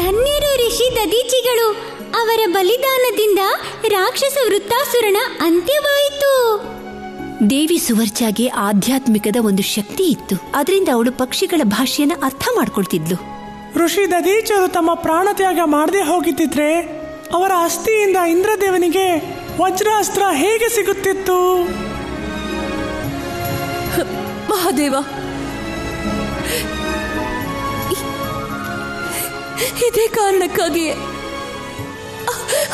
ಧನ್ಯರು ಋಷಿ ದದೀಚಿಗಳು. ಅವರ ಬಲಿದಾನದಿಂದ ರಾಕ್ಷಸ ವೃತ್ತಾಸುರನ ಅಂತ್ಯವಾಯಿತು. ದೇವಿ ಸುವರ್ಚಾಗೆ ಆಧ್ಯಾತ್ಮಿಕದ ಒಂದು ಶಕ್ತಿ ಇತ್ತು. ಅದರಿಂದ ಅವಳು ಪಕ್ಷಿಗಳ ಭಾಷೆಯನ್ನ ಅರ್ಥ ಮಾಡ್ಕೊಳ್ತಿದ್ಲು. ಋಷಿ ದದೀಚರು ತಮ್ಮ ಪ್ರಾಣತ್ಯಾಗ ಮಾಡದೆ ಹೋಗಿದ್ದಿದ್ರೆ ಅವರ ಅಸ್ಥಿಯಿಂದ ಇಂದ್ರದೇವನಿಗೆ ವಜ್ರಾಸ್ತ್ರ ಹೇಗೆ ಸಿಗುತ್ತಿತ್ತು? ಮಹಾದೇವ, ಇದೇ ಕಾರಣಕ್ಕಾಗಿಯೇ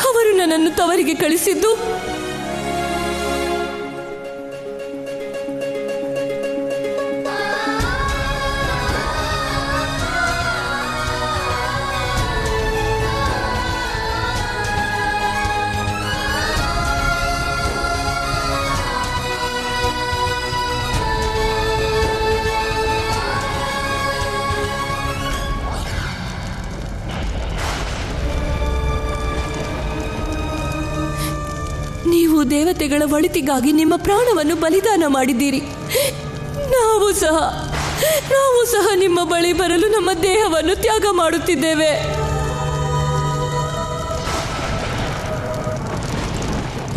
ಅವರು ನನ್ನನ್ನು ತವರಿಗೆ ಕಳಿಸಿದ್ದು. ನೀವು ದೇವತೆಗಳ ಒಳಿತಿಗಾಗಿ ನಿಮ್ಮ ಪ್ರಾಣವನ್ನು ಬಲಿದಾನ ಮಾಡಿದ್ದೀರಿ. ನಾವು ಸಹ ನಿಮ್ಮ ಬಳಿ ಬರಲು ನಮ್ಮ ದೇಹವನ್ನು ತ್ಯಾಗ ಮಾಡುತ್ತಿದ್ದೇವೆ.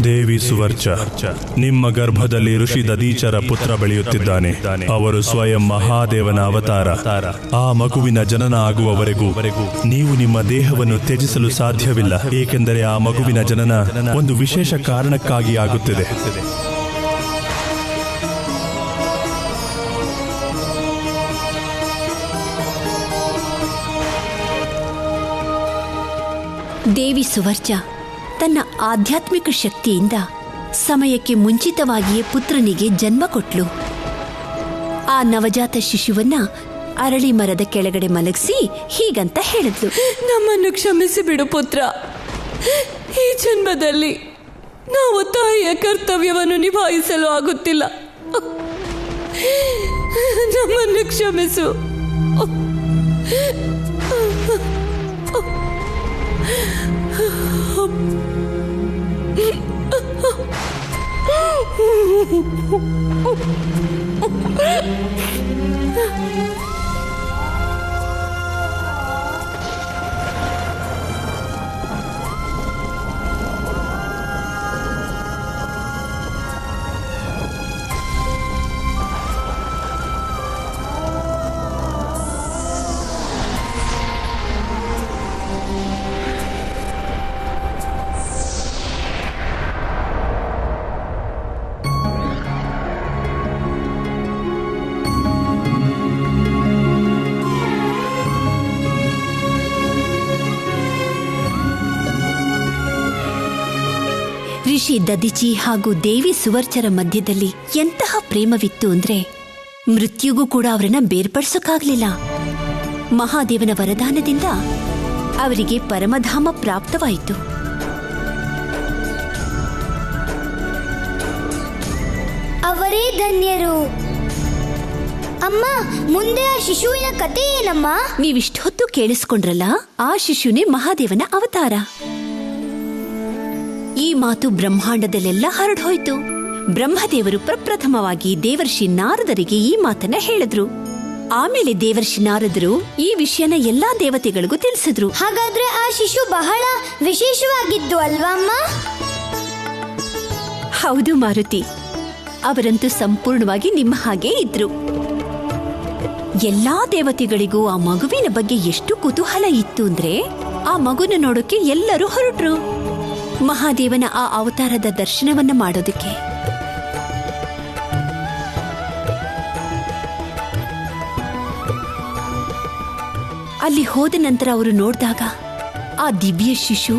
ದೇವಿ ಸುವರ್ಚ, ನಿಮ್ಮ ಗರ್ಭದಲ್ಲಿ ಋಷಿ ದದೀಚರ ಪುತ್ರ ಬೆಳೆಯುತ್ತಿದ್ದಾನೆ. ಅವರು ಸ್ವಯಂ ಮಹಾದೇವನ ಅವತಾರ. ಆ ಮಗುವಿನ ಜನನ ಆಗುವವರೆಗೂ ನೀವು ನಿಮ್ಮ ದೇಹವನ್ನು ತ್ಯಜಿಸಲು ಸಾಧ್ಯವಿಲ್ಲ. ಏಕೆಂದರೆ ಆ ಮಗುವಿನ ಜನನ ಒಂದು ವಿಶೇಷ ಕಾರಣಕ್ಕಾಗಿ ಆಗುತ್ತಿದೆ. ದೇವಿ ಸುವರ್ಚ ತನ್ನ ಆಧ್ಯಾತ್ಮಿಕ ಶಕ್ತಿಯಿಂದ ಸಮಯಕ್ಕೆ ಮುಂಚಿತವಾಗಿಯೇ ಪುತ್ರನಿಗೆ ಜನ್ಮ ಕೊಟ್ಲು. ಆ ನವಜಾತ ಶಿಶುವನ್ನ ಅರಳಿ ಮರದ ಕೆಳಗಡೆ ಮಲಗಿಸಿ ಹೀಗಂತ ಹೇಳಿದ್ಲು: ನಮ್ಮನ್ನು ಕ್ಷಮಿಸಿ ಬಿಡು ಪುತ್ರ. ಈ ಜನ್ಮದಲ್ಲಿ ನಾವು ತಾಯಿಯ ಕರ್ತವ್ಯವನ್ನು ನಿಭಾಯಿಸಲು ಆಗುತ್ತಿಲ್ಲ. ನಮ್ಮನ್ನು ಕ್ಷಮಿಸು. ಋಷಿ ದದೀಚಿ ಹಾಗೂ ದೇವಿ ಸುವರ್ಚರ ಮಧ್ಯದಲ್ಲಿ ಎಂತಹ ಪ್ರೇಮವಿತ್ತು ಅಂದ್ರೆ ಮೃತ್ಯುಗೂ ಕೂಡ ಅವರನ್ನ ಬೇರ್ಪಡಿಸೋಕ್ಕಾಗ್ಲಿಲ್ಲ. ಮಹಾದೇವನ ವರದಾನದಿಂದ ಅವರಿಗೆ ಪರಮಧಾಮ ಪ್ರಾಪ್ತವಾಯಿತು. ಅವರೇ ಧನ್ಯರು. ಅಮ್ಮ, ಮುಂದೆ ಆ ಶಿಶುವಿನ ಕತೆ ಏನಮ್ಮ? ನೀವಿಷ್ಟು ಹೊತ್ತು ಕೇಳಿಸ್ಕೊಂಡ್ರಲ್ಲ, ಆ ಶಿಶುನೇ ಮಹಾದೇವನ ಅವತಾರ. ಈ ಮಾತು ಬ್ರಹ್ಮಾಂಡದಲ್ಲೆಲ್ಲ ಹರಡೋಯ್ತು. ಬ್ರಹ್ಮದೇವರು ಪ್ರಪ್ರಥಮವಾಗಿ ದೇವರ್ಷಿ ನಾರದರಿಗೆ ಈ ಮಾತನ್ನ ಹೇಳಿದ್ರು. ಆಮೇಲೆ ದೇವರ್ಷಿ ನಾರದರು ಈ ವಿಷಯನ ಎಲ್ಲಾ ದೇವತೆಗಳಿಗೂ ತಿಳಿಸಿದ್ರು. ಹಾಗಾದ್ರೆ ಆ ಶಿಶು ಬಹಳ ವಿಶೇಷವಾಗಿದ್ದು ಅಲ್ವಾ ಅಮ್ಮ? ಹೌದು ಮಾರುತಿ, ಅವರಂತೂ ಸಂಪೂರ್ಣವಾಗಿ ನಿಮ್ಮ ಹಾಗೆ ಇದ್ರು. ಎಲ್ಲಾ ದೇವತೆಗಳಿಗೂ ಆ ಮಗುವಿನ ಬಗ್ಗೆ ಎಷ್ಟು ಕುತೂಹಲ ಇತ್ತು ಅಂದ್ರೆ ಆ ಮಗುನ ನೋಡೋಕೆ ಎಲ್ಲರೂ ಹೊರಟ್ರು, ಮಹಾದೇವನ ಆ ಅವತಾರದ ದರ್ಶನವನ್ನ ಮಾಡೋದಕ್ಕೆ. ಅಲ್ಲಿ ಹೋದ ನಂತರ ಅವರು ನೋಡಿದಾಗ ಆ ದಿವ್ಯ ಶಿಶು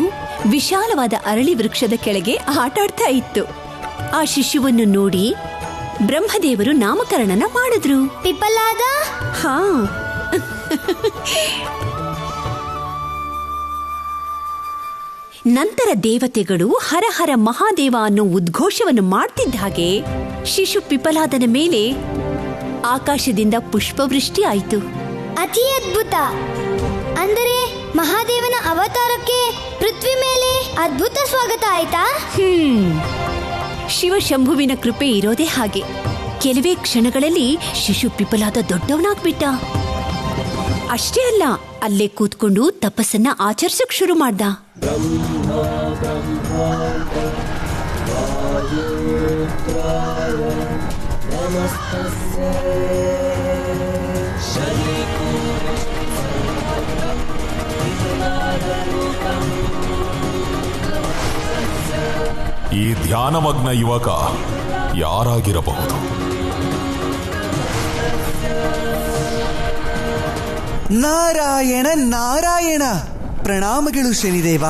ವಿಶಾಲವಾದ ಅರಳಿ ವೃಕ್ಷದ ಕೆಳಗೆ ಆಟಾಡ್ತಾ ಇತ್ತು. ಆ ಶಿಶುವನ್ನು ನೋಡಿ ಬ್ರಹ್ಮದೇವರು ನಾಮಕರಣನ ಮಾಡಿದ್ರು. ಪಿಪ್ಪಲಾದ. ಹಾ ನಂತರ ದೇವತೆಗಳು ಹರ ಹರ ಮಹಾದೇವ ಅನ್ನೋ ಉದ್ಘೋಷವನ್ನು ಮಾಡ್ತಿದ್ದ ಹಾಗೆ ಶಿಶು ಪಿಪ್ಪಲಾದನ ಮೇಲೆ ಆಕಾಶದಿಂದ ಪುಷ್ಪವೃಷ್ಟಿ ಆಯಿತು. ಅತಿ ಅದ್ಭುತ. ಅಂದರೆ ಮಹಾದೇವನ ಅವತಾರಕ್ಕೆ ಪೃಥ್ವಿ ಮೇಲೆ ಅದ್ಭುತ ಸ್ವಾಗತ ಆಯ್ತಾ? ಶಿವಶಂಭುವಿನ ಕೃಪೆ ಇರೋದೇ ಹಾಗೆ. ಕೆಲವೇ ಕ್ಷಣಗಳಲ್ಲಿ ಶಿಶು ಪಿಪ್ಪಲಾದ ದೊಡ್ಡವನಾಗ್ಬಿಟ್ಟ. ಅಷ್ಟೇ ಅಲ್ಲ, ಅಲ್ಲೇ ಕೂತ್ಕೊಂಡು ತಪಸ್ಸನ್ನ ಆಚರಿಸಕ್ ಶುರು ಮಾಡ್ದ. ಈ ಧ್ಯಾನಮಗ್ನ ಯುವಕ ಯಾರಾಗಿರಬಹುದು? ನಾರಾಯಣ ನಾರಾಯಣ, ಪ್ರಣಾಮಗಳು ಶನಿದೇವ.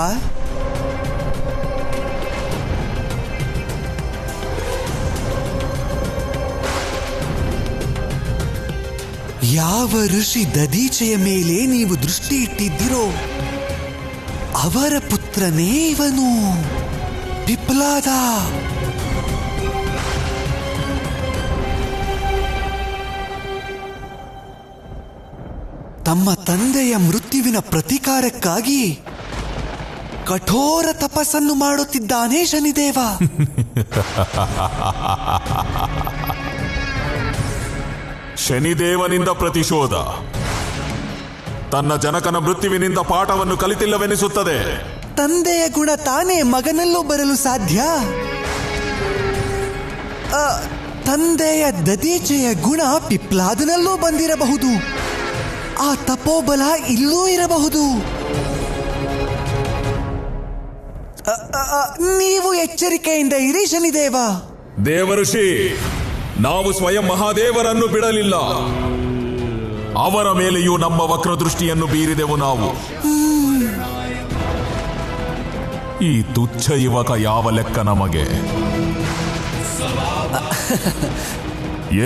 ಯಾವ ಋಷಿ ದದೀಚೆಯ ಮೇಲೆ ನೀವು ದೃಷ್ಟಿ ಇಟ್ಟಿದ್ದೀರೋ ಅವರ ಪುತ್ರನೇ ಇವನು, ಪಿಪ್ಲಾದ. ತಮ್ಮ ತಂದೆಯ ಮೃತ್ಯುವಿನ ಪ್ರತೀಕಾರಕ್ಕಾಗಿ ಕಠೋರ ತಪಸ್ಸನ್ನು ಮಾಡುತ್ತಿದ್ದಾನೆ ಶನಿದೇವ. ಶನಿದೇವನಿಂದ ಪ್ರತಿಶೋಧ. ತನ್ನ ಜನಕನ ಮೃತ್ಯುವಿನಿಂದ ಪಾಠವನ್ನು ಕಲಿತಿಲ್ಲವೆನಿಸುತ್ತದೆ. ತಂದೆಯ ಗುಣ ತಾನೇ ಮಗನಲ್ಲೂ ಬರಲು ಸಾಧ್ಯ? ತಂದೆಯ ದದೀಚೆಯ ಗುಣ ಪಿಪ್ಲಾದನಲ್ಲೂ ಬಂದಿರಬಹುದು. ಆ ತಪೋಬಲ ಇಲ್ಲೂ ಇರಬಹುದು. ನೀವು ಎಚ್ಚರಿಕೆಯಿಂದ ಇರಿ ಶನಿದೇವ. ದೇವಋಷಿ, ನಾವು ಸ್ವಯಂ ಮಹಾದೇವರನ್ನು ಬಿಡಲಿಲ್ಲ. ಅವರ ಮೇಲೆಯೂ ನಮ್ಮ ವಕ್ರದೃಷ್ಟಿಯನ್ನು ಬೀರಿದೆವು ನಾವು. ಈ ತುಚ್ಛ ಯುವಕ ಯಾವ ಲೆಕ್ಕ ನಮಗೆ?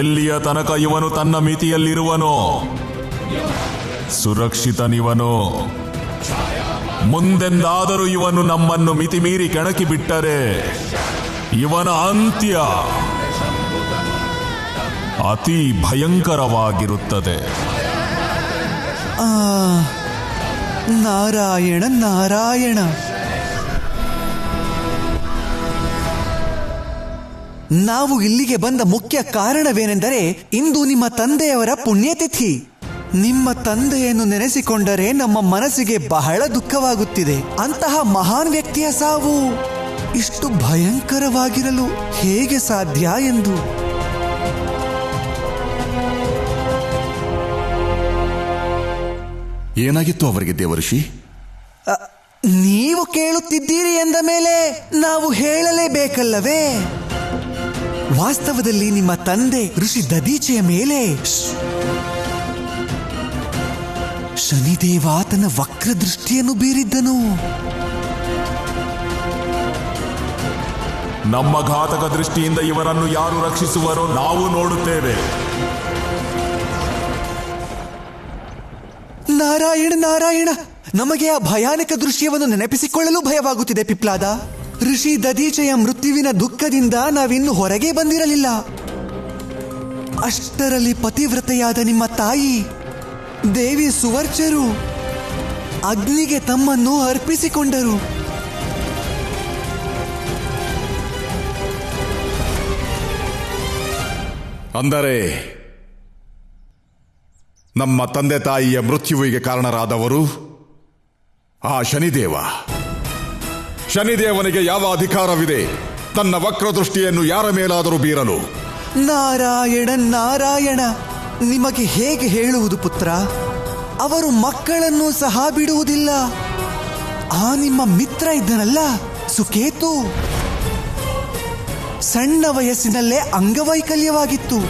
ಎಲ್ಲಿಯ ತನಕ ಇವನು ತನ್ನ ಮಿತಿಯಲ್ಲಿರುವನೋ ಸುರಕ್ಷಿತನಿವನು. ಮುಂದೆಂದಾದರೂ ಇವನು ನಮ್ಮನ್ನು ಮಿತಿ ಮೀರಿ ಕೆಣಕಿ ಬಿಟ್ಟರೆ ಇವನ ಅಂತ್ಯ ಅತಿ ಭಯಂಕರವಾಗಿರುತ್ತದೆ. ನಾರಾಯಣ ನಾರಾಯಣ. ನಾವು ಇಲ್ಲಿಗೆ ಬಂದ ಮುಖ್ಯ ಕಾರಣವೇನೆಂದರೆ ಇಂದು ನಿಮ್ಮ ತಂದೆಯವರ ಪುಣ್ಯತಿಥಿ. ನಿಮ್ಮ ತಂದೆಯನ್ನು ನೆನೆಸಿಕೊಂಡರೆ ನಮ್ಮ ಮನಸ್ಸಿಗೆ ಬಹಳ ದುಃಖವಾಗುತ್ತಿದೆ. ಅಂತಹ ಮಹಾನ್ ವ್ಯಕ್ತಿಯ ಸಾವು ಇಷ್ಟು ಭಯಂಕರವಾಗಿರಲು ಹೇಗೆ ಸಾಧ್ಯ ಎಂದು. ಏನಾಗಿತ್ತು ಅವರಿಗೆ ದೇವಋಷಿ? ನೀವು ಕೇಳುತ್ತಿದ್ದೀರಿ ಎಂದ ಮೇಲೆ ನಾವು ಹೇಳಲೇಬೇಕಲ್ಲವೇ? ವಾಸ್ತವದಲ್ಲಿ ನಿಮ್ಮ ತಂದೆ ಋಷಿ ದದೀಚೆಯ ಮೇಲೆ ಶನಿದೇವ ತನ್ನ ವಕ್ರ ದೃಷ್ಟಿಯನ್ನು ಬೀರಿದ್ದನು. ನಮ್ಮ ಘಾತಕ ದೃಷ್ಟಿಯಿಂದ ಇವರನ್ನು ಯಾರು ರಕ್ಷಿಸುವರೋ ನಾವು ನೋಡುತ್ತೇವೆ. ನಾರಾಯಣ ನಾರಾಯಣ, ನಮಗೆ ಆ ಭಯಾನಕ ದೃಶ್ಯವನ್ನು ನೆನಪಿಸಿಕೊಳ್ಳಲು ಭಯವಾಗುತ್ತಿದೆ ಪಿಪ್ಲಾದ. ಋಷಿ ದದೀಚೆಯ ಮೃತ್ಯುವಿನ ದುಃಖದಿಂದ ನಾವಿನ್ನು ಹೊರಗೆ ಬಂದಿರಲಿಲ್ಲ. ಅಷ್ಟರಲ್ಲಿ ಪತಿವ್ರತೆಯಾದ ನಿಮ್ಮ ತಾಯಿ ದೇವಿ ಸುವರ್ಚರು ಅಗ್ನಿಗೆ ತಮ್ಮನ್ನು ಅರ್ಪಿಸಿಕೊಂಡರು. ಅಂದರೆ ನಮ್ಮ ತಂದೆ ತಾಯಿಯ ಮೃತ್ಯುವಿಗೆ ಕಾರಣರಾದವರು ಆ ಶನಿದೇವ. ಶನಿದೇವನಿಗೆ ಯಾವ ಅಧಿಕಾರವಿದೆ ತನ್ನ ವಕ್ರದೃಷ್ಟಿಯನ್ನು ಯಾರ ಮೇಲಾದರೂ ಬೀರಲು? ನಾರಾಯಣ ನಾರಾಯಣ, ನಿಮಗೆ ಹೇಗೆ ಹೇಳುವುದು ಪುತ್ರ? ಅವರು ಮಕ್ಕಳನ್ನು ಸಹ ಬಿಡುವುದಿಲ್ಲ. ಆ ನಿಮ್ಮ ಮಿತ್ರ ಇದ್ದನಲ್ಲ ಸುಕೇತು, ಸಣ್ಣ ವಯಸ್ಸಿನಲ್ಲೇ ಅಂಗವೈಕಲ್ಯವಾಗಿತ್ತು.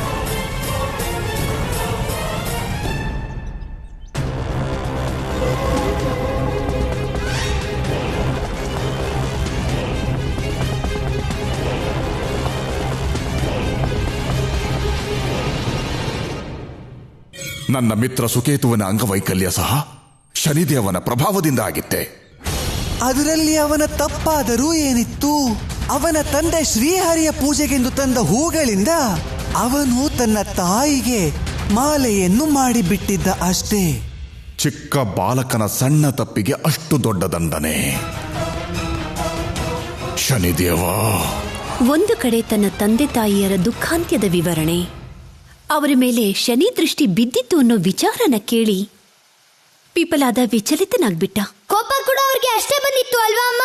ನನ್ನ ಮಿತ್ರ ಸುಕೇತುವಿನ ಅಂಗವೈಕಲ್ಯ ಸಹ ಶನಿದೇವನ ಪ್ರಭಾವದಿಂದ ಆಗಿತ್ತೆ. ಅದರಲ್ಲಿ ಅವನ ತಪ್ಪಾದರೂ ಏನಿತ್ತು? ಅವನ ತಂದೆ ಶ್ರೀಹರಿಯ ಪೂಜೆಗೆಂದು ತಂದ ಹೂಗಳಿಂದ ಅವನು ತನ್ನ ತಾಯಿಗೆ ಮಾಲೆಯನ್ನು ಮಾಡಿಬಿಟ್ಟಿದ್ದ ಅಷ್ಟೇ. ಚಿಕ್ಕ ಬಾಲಕನ ಸಣ್ಣ ತಪ್ಪಿಗೆ ಅಷ್ಟು ದೊಡ್ಡ ದಂಡನೆ. ಶನಿದೇವ ಒಂದು ಕಡೆ ತನ್ನ ತಂದೆ ತಾಯಿಯರ ದುಃಖಾಂತ್ಯದ ವಿವರಣೆ, ಅವರ ಮೇಲೆ ಶನಿ ದೃಷ್ಟಿ ಬಿದ್ದಿತ್ತು ಅನ್ನೋ ವಿಚಾರನ ಕೇಳಿ ಪಿಪಲಾದ ವಿಚಲಿತನಾಗ್ಬಿಟ್ಟ. ಕೋಪ ಕೂಡ ಅವ್ರಿಗೆ ಅಷ್ಟೇ ಬಂದಿತ್ತು ಅಲ್ವಾ ಅಮ್ಮ?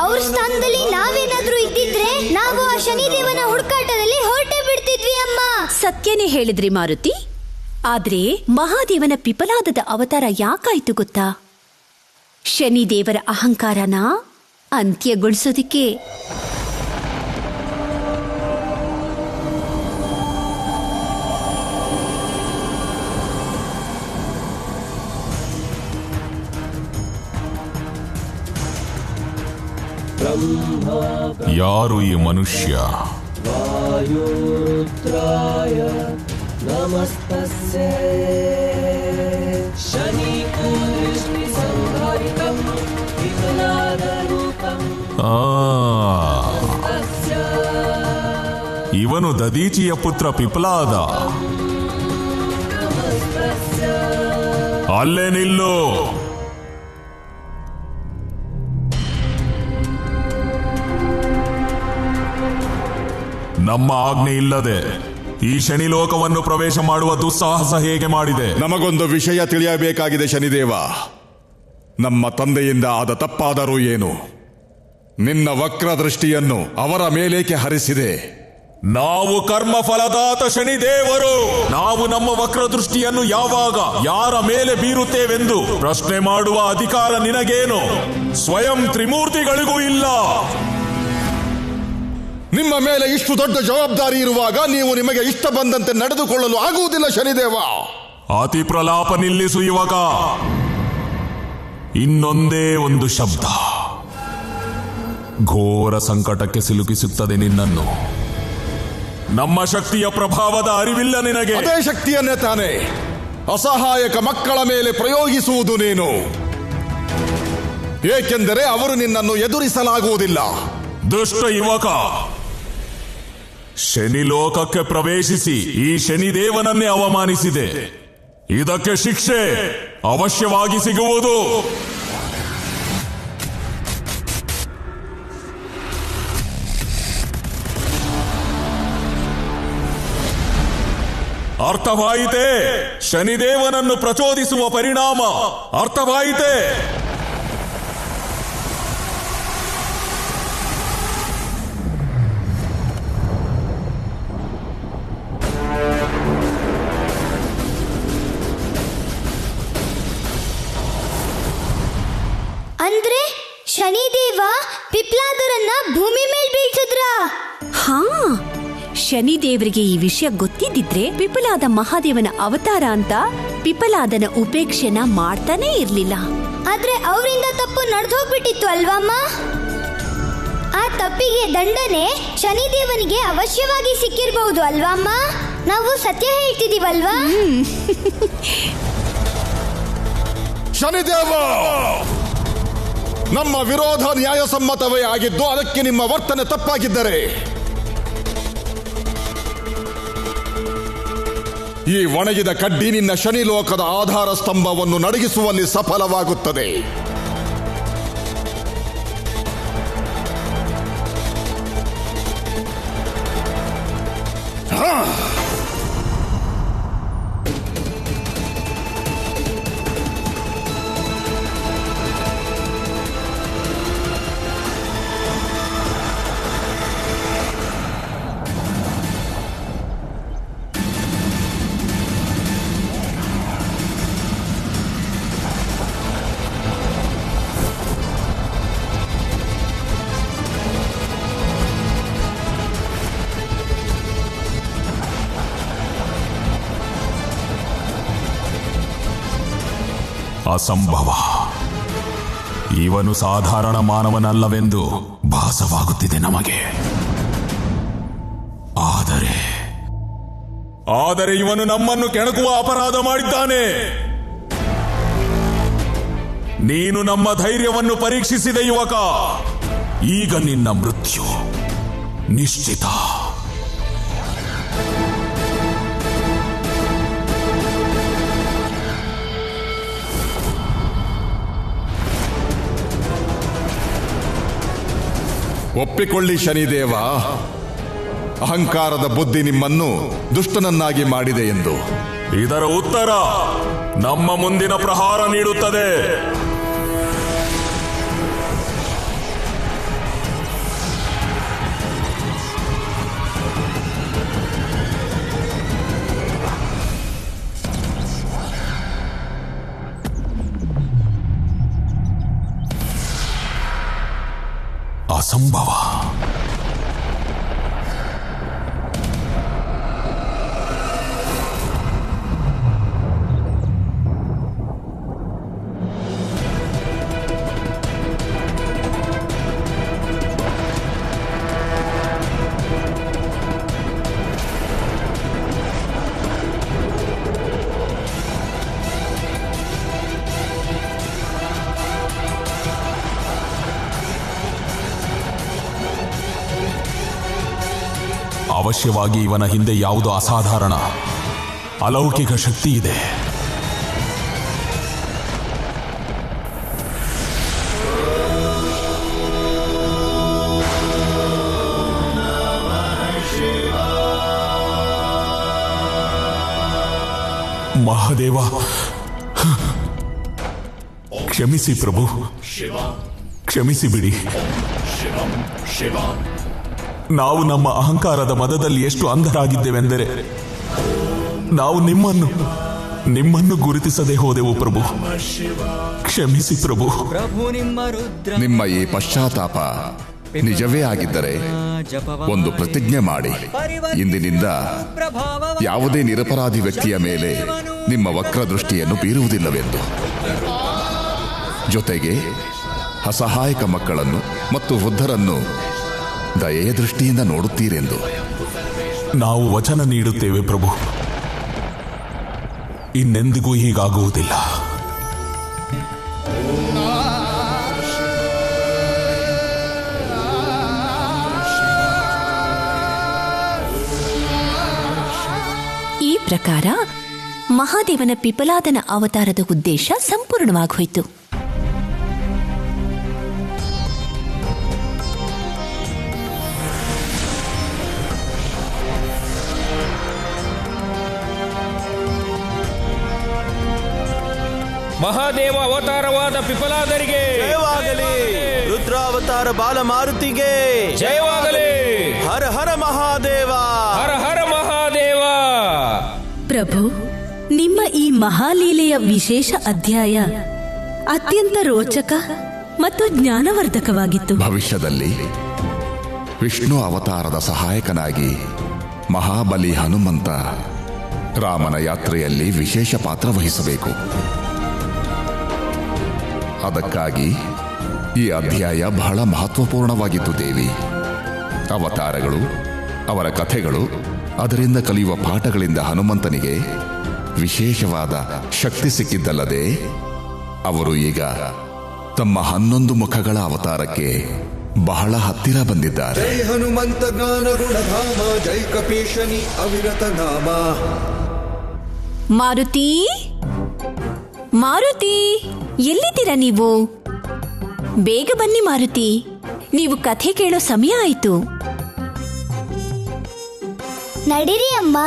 ಅವ್ರ ಸ್ಥಾನದಲ್ಲಿ ನಾವೇನಾದ್ರೂ ಇದ್ದಿದ್ರೆ ನಾವು ಆ ಶನಿದೇವನ ಹುಡುಕಾಟದಲ್ಲಿ ಹೊರಟೇ ಬಿಡ್ತಿದ್ವಿ ಅಮ್ಮ. ಸತ್ಯನೇ ಹೇಳಿದ್ರಿ ಮಾರುತಿ. ಆದ್ರೆ ಮಹಾದೇವನ ಪಿಪಲಾದದ ಅವತಾರ ಯಾಕಾಯ್ತು ಗೊತ್ತಾ? ಶನಿದೇವರ ಅಹಂಕಾರನ ಅಂತ್ಯಗೊಳಿಸೋದಿಕ್ಕೆ. ಯಾರು ಈ ಮನುಷ್ಯ? ಇವನು ದದೀಚಿಯ ಪುತ್ರ ಪಿಪ್ಲಾದ. ಅಲ್ಲೇ ನಿಲ್ಲು. ನಮ್ಮ ಆಜ್ಞೆ ಇಲ್ಲದೆ ಈ ಶನಿಲೋಕವನ್ನು ಪ್ರವೇಶ ಮಾಡುವ ದುಸ್ಸಾಹಸ ಹೇಗೆ ಮಾಡಿದೆ? ನಮಗೊಂದು ವಿಷಯ ತಿಳಿಯಬೇಕಾಗಿದೆ ಶನಿದೇವ. ನಮ್ಮ ತಂದೆಯಿಂದ ಆದ ತಪ್ಪಾದರೂ ಏನು? ನಿನ್ನ ವಕ್ರ ದೃಷ್ಟಿಯನ್ನು ಅವರ ಮೇಲೇಕೆ ಹರಿಸಿದೆ? ನಾವು ಕರ್ಮ ಫಲದಾತ ಶನಿದೇವರು. ನಾವು ನಮ್ಮ ವಕ್ರ ದೃಷ್ಟಿಯನ್ನು ಯಾವಾಗ ಯಾರ ಮೇಲೆ ಬೀರುತ್ತೇವೆಂದು ಪ್ರಶ್ನೆ ಮಾಡುವ ಅಧಿಕಾರ ನಿನಗೇನು? ಸ್ವಯಂ ತ್ರಿಮೂರ್ತಿಗಳಿಗೂ ಇಲ್ಲ. ನಿಮ್ಮ ಮೇಲೆ ಇಷ್ಟು ದೊಡ್ಡ ಜವಾಬ್ದಾರಿ ಇರುವಾಗ ನೀವು ನಿಮಗೆ ಇಷ್ಟ ಬಂದಂತೆ ನಡೆದುಕೊಳ್ಳಲು ಆಗುವುದಿಲ್ಲ ಶನಿದೇವ. ಅತಿ ಪ್ರಲಾಪ ನಿಲ್ಲಿಸು ಯುವಕ. ಇನ್ನೊಂದೇ ಒಂದು ಶಬ್ದ ಘೋರ ಸಂಕಟಕ್ಕೆ ಸಿಲುಕಿಸುತ್ತದೆ ನಿನ್ನನ್ನು. ನಮ್ಮ ಶಕ್ತಿಯ ಪ್ರಭಾವದ ಅರಿವಿಲ್ಲ ನಿನಗೆ. ಅದೇ ಶಕ್ತಿಯನ್ನೇ ತಾನೇ ಅಸಹಾಯಕ ಮಕ್ಕಳ ಮೇಲೆ ಪ್ರಯೋಗಿಸುವುದು ನೀನು. ಏಕೆಂದರೆ ಅವರು ನಿನ್ನನ್ನು ಎದುರಿಸಲಾಗುವುದಿಲ್ಲ. ದುಷ್ಟ ಯುವಕ, ಶನಿಲೋಕಕ್ಕೆ ಪ್ರವೇಶಿಸಿ ಈ ಶನಿದೇವನನ್ನೇ ಅವಮಾನಿಸಿದೆ. ಇದಕ್ಕೆ ಶಿಕ್ಷೆ ಅವಶ್ಯವಾಗಿ ಸಿಗುವುದು. ಅರ್ಥವಾಯಿತೆ? ಶನಿದೇವನನ್ನು ಪ್ರಚೋದಿಸುವ ಪರಿಣಾಮ ಅರ್ಥವಾಯಿತೆ? ಅಂದ್ರೆ ಶನಿದೇವ ಪಿಪ್ಲಾದರನ್ನ ಭೂಮಿ ಮೇಲೆ ಬೀಳ್ಸಿದ್ರ? ಹಾ, ಶನಿದೇವರಿಗೆ ಈ ವಿಷಯ ಗೊತ್ತಿದ್ದಿದ್ರೆ ಪಿಪಲಾದ ಮಹಾದೇವನ ಅವತಾರ ಅಂತ ಪಿಪಲಾದನ ಉಪೇಕ್ಷೆನ ಮಾಡ್ತಾನೇ ಇರ್ಲಿಲ್ಲ. ಆದ್ರೆ ಅವರಿಂದ ತಪ್ಪು ನಡೆದು ಹೋಗ್ಬಿಟ್ಟಿತ್ತು ಅಲ್ವಮ್ಮ? ಆ ತಪ್ಪಿಗೆ ದಂಡನೆ ಶನಿದೇವನಿಗೆ ಅವಶ್ಯವಾಗಿ ಸಿಕ್ಕಿರಬಹುದು ಅಲ್ವಮ್ಮ? ನಾವು ಸತ್ಯ ಹೇಳ್ತಿದೀವಲ್ವಾ? ಶನಿದೇವ, ನಮ್ಮ ವಿರೋಧ ನ್ಯಾಯಸಮ್ಮತವೇ ಆಗಿದ್ದು ಅದಕ್ಕೆ ನಿಮ್ಮ ವರ್ತನೆ ತಪ್ಪಾಗಿದ್ದರೆ ಈ ಒಣಗಿದ ಕಡ್ಡಿ ನಿನ್ನ ಶನಿಲೋಕದ ಆಧಾರ ಸ್ತಂಭವನ್ನು ನಡಗಿಸುವಲ್ಲಿ ಸಫಲವಾಗುತ್ತದೆ. ಅಸಂಭವ. ಇವನು ಸಾಧಾರಣ ಮಾನವನಲ್ಲವೆಂದು ಭಾಸವಾಗುತ್ತಿದೆ ನಮಗೆ. ಆದರೆ ಇವನು ನಮ್ಮನ್ನು ಕೆಣಕುವ ಅಪರಾಧ ಮಾಡಿದ್ದಾನೆ. ನೀನು ನಮ್ಮ ಧೈರ್ಯವನ್ನು ಪರೀಕ್ಷಿಸಿದೆ ಯುವಕ. ಈಗ ನಿನ್ನ ಮೃತ್ಯು ನಿಶ್ಚಿತ. ಒಪ್ಪಿಕೊಳ್ಳಿ ಶನಿದೇವ, ಅಹಂಕಾರದ ಬುದ್ಧಿ ನಿಮ್ಮನ್ನು ದುಷ್ಟನನ್ನಾಗಿ ಮಾಡಿದೆ ಎಂದು. ಇದರ ಉತ್ತರ ನಮ್ಮ ಮುಂದಿನ ಪ್ರಹಾರ ನೀಡುತ್ತದೆ. ಅಸಂಭವ. ಅವಶ್ಯವಾಗಿ ಇವನ ಹಿಂದೆ ಯಾವುದೋ ಅಸಾಧಾರಣ ಅಲೌಕಿಕ ಶಕ್ತಿ ಇದೆ. ಮಹಾದೇವ, ಕ್ಷಮಿಸಿ ಪ್ರಭು, ಕ್ಷಮಿಸಿ ಬಿಡಿ. ನಾವು ನಮ್ಮ ಅಹಂಕಾರದ ಮದದಲ್ಲಿ ಎಷ್ಟು ಅಂಧರಾಗಿದ್ದೇವೆಂದರೆ ನಾವು ನಿಮ್ಮನ್ನು ಗುರುತಿಸದೆ ಹೋದೆವು ಪ್ರಭು. ಕ್ಷಮಿಸಿ ಪ್ರಭು. ನಿಮ್ಮ ಈ ಪಶ್ಚಾತ್ತಾಪ ನಿಜವೇ ಆಗಿದ್ದರೆ ಒಂದು ಪ್ರತಿಜ್ಞೆ ಮಾಡಿ, ಇಂದಿನಿಂದ ಯಾವುದೇ ನಿರಪರಾಧಿ ವ್ಯಕ್ತಿಯ ಮೇಲೆ ನಿಮ್ಮ ವಕ್ರದೃಷ್ಟಿಯನ್ನು ಬೀರುವುದಿಲ್ಲವೆಂದು, ಜೊತೆಗೆ ಅಸಹಾಯಕ ಮಕ್ಕಳನ್ನು ಮತ್ತು ವೃದ್ಧರನ್ನು ದಯೆಯ ದೃಷ್ಟಿಯಿಂದ ನೋಡುತ್ತೀರೆಂದು. ನಾವು ವಚನ ನೀಡುತ್ತೇವೆ ಪ್ರಭು, ಇನ್ನೆಂದಿಗೂ ಹೀಗಾಗುವುದಿಲ್ಲ. ಈ ಪ್ರಕಾರ ಮಹಾದೇವನ ಪಿಪಲಾದನ ಅವತಾರದ ಉದ್ದೇಶ ಸಂಪೂರ್ಣವಾಗೋಯ್ತು. ಮಹಾದೇವ ಅವತಾರವಾದ ಪಿಪಲಾದರಿಗೆ ಜಯವಾಗಲಿ. ರುದ್ರಾವತಾರ ಬಾಲಮಾರುತಿಗೆ ಜಯವಾಗಲಿ. ಹರ ಹರ ಮಹಾದೇವ. ಹರ ಹರ ಮಹಾದೇವ. ಪ್ರಭು, ನಿಮ್ಮ ಈ ಮಹಾಲೀಲೆಯ ವಿಶೇಷ ಅಧ್ಯಾಯ ಅತ್ಯಂತ ರೋಚಕ ಮತ್ತು ಜ್ಞಾನವರ್ಧಕವಾಗಿತ್ತು. ಭವಿಷ್ಯದಲ್ಲಿ ವಿಷ್ಣು ಅವತಾರದ ಸಹಾಯಕನಾಗಿ ಮಹಾಬಲಿ ಹನುಮಂತ ರಾಮನ ಯಾತ್ರೆಯಲ್ಲಿ ವಿಶೇಷ ಪಾತ್ರ ವಹಿಸಬೇಕು. ಅದಕ್ಕಾಗಿ ಈ ಅಧ್ಯಾಯ ಬಹಳ ಮಹತ್ವಪೂರ್ಣವಾಗಿತ್ತು ದೇವಿ. ಅವತಾರಗಳು, ಅವರ ಕಥೆಗಳು, ಅದರಿಂದ ಕಲಿಯುವ ಪಾಠಗಳಿಂದ ಹನುಮಂತನಿಗೆ ವಿಶೇಷವಾದ ಶಕ್ತಿ ಸಿಕ್ಕಿದ್ದಲ್ಲದೆ ಅವರು ಈಗ ತಮ್ಮ 11 ಮುಖಗಳ ಅವತಾರಕ್ಕೆ ಬಹಳ ಹತ್ತಿರ ಬಂದಿದ್ದಾರೆ. ಜೈ ಹನುಮಂತ ಜ್ಞಾನ ಗುಣಧಾಮ, ಜೈ ಕಪೀಶನಿ ಅವಿರತ ನಾಮ. ಮಾರುತಿ, ಮಾರುತಿ, ಎಲ್ಲಿದ್ದೀರಾ ನೀವು? ಬೇಗ ಬನ್ನಿ ಮಾರುತಿ, ನೀವು ಕಥೆ ಕೇಳೋ ಸಮಯ ಆಯ್ತು. ನಡೀರಿ ಅಮ್ಮ.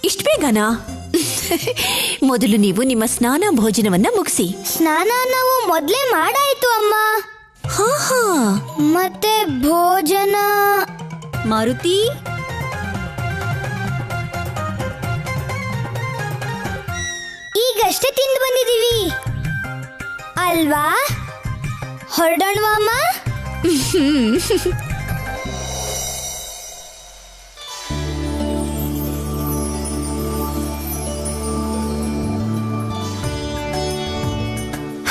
ಇಷ್ಟು ಬೇಗನಾ? ಮೊದಲು ನೀವು ನಿಮ್ಮ ಸ್ನಾನ ಭೋಜನವನ್ನ ಮುಗಿಸಿ. ಸ್ನಾನ ನಾವು ಮೊದ್ಲೇ ಮಾಡಾಯ್ತು ಅಮ್ಮ. ಹಾ ಹಾ, ಮತ್ತೆ ಭೋಜನ? ಮಾರುತಿ, ಈಗಷ್ಟೇ ತಿಂದು ಬಂದಿದ್ದೀವಿ ಅಲ್ವಾ? ಹೊರಡೋಣವಾ ಅಮ್ಮ?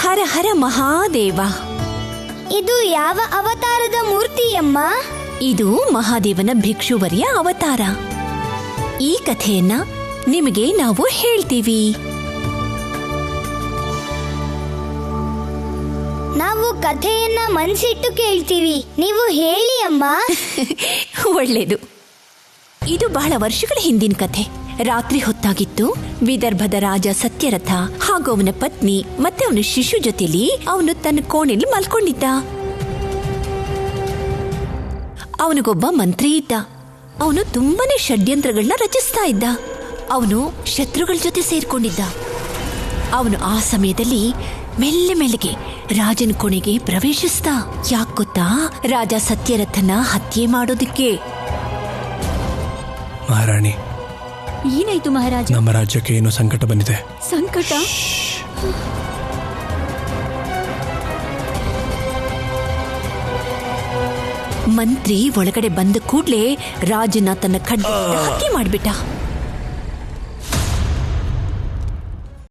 ಹರ ಹರ ಮಹಾದೇವ. ಇದು ಯಾವ ಅವತಾರದ ಮೂರ್ತಿಯಮ್ಮ? ಇದು ಮಹಾದೇವನ ಭಿಕ್ಷುವರಿಯ ಅವತಾರ. ಈ ಕಥೆಯನ್ನ ನಿಮಗೆ ನಾವು ಹೇಳ್ತೀವಿ. ನಾವು ಕಥೆಯನ್ನ ಮನಸ್ಸಿಟ್ಟು ಕೇಳ್ತೀವಿ, ನೀವು ಹೇಳಿ ಅಮ್ಮ. ಒಳ್ಳೇದು. ಇದು ಬಹಳ ವರ್ಷಗಳ ಹಿಂದಿನ ಕಥೆ. ರಾತ್ರಿ ಹೊತ್ತಾಗಿತ್ತು. ವಿದರ್ಭದ ರಾಜ ಸತ್ಯರಥ ಹಾಗೂ ಅವನ ಪತ್ನಿ ಮತ್ತೆ ಅವನ ಶಿಶು ಜೊತೆಲಿ ಅವನು ತನ್ನ ಕೋಣೆಯಲ್ಲಿ ಮಲ್ಕೊಂಡಿದ್ದ. ಅವನಿಗೊಬ್ಬ ಮಂತ್ರಿ ಇದ್ದ. ಅವನು ತುಂಬಾನೇ ಷಡ್ಯಂತ್ರಗಳನ್ನ ರಚಿಸ್ತಾ ಇದ್ದ. ಅವನು ಶತ್ರುಗಳ ಜೊತೆ ಸೇರ್ಕೊಂಡಿದ್ದ. ಅವನು ಆ ಸಮಯದಲ್ಲಿ ಮೆಲ್ಲೆ ಮೆಲ್ಲಗೆ ರಾಜನ ಕೊನೆಗೆ ಪ್ರವೇಶಿಸ್ದ. ಯಾಕೆ ಗೊತ್ತಾ? ರಾಜ ಸತ್ಯರಥನ ಹತ್ಯೆ ಮಾಡೋದಕ್ಕೆ. ಮಹಾರಾಣಿ, ಏನಾಯ್ತು ಮಹಾರಾಜ? ನಮ್ಮ ರಾಜ್ಯಕ್ಕೆ ಏನು ಸಂಕಟ ಬಂದಿದೆ. ಸಂಕಟ? ಮಂತ್ರಿ ಒಳಗಡೆ ಬಂದ ಕೂಡ್ಲೆ ರಾಜನ ತನ್ನ ಖಡ್ಗದಿಂದ ಹತ್ಯೆ ಮಾಡ್ಬಿಟ್ಟ.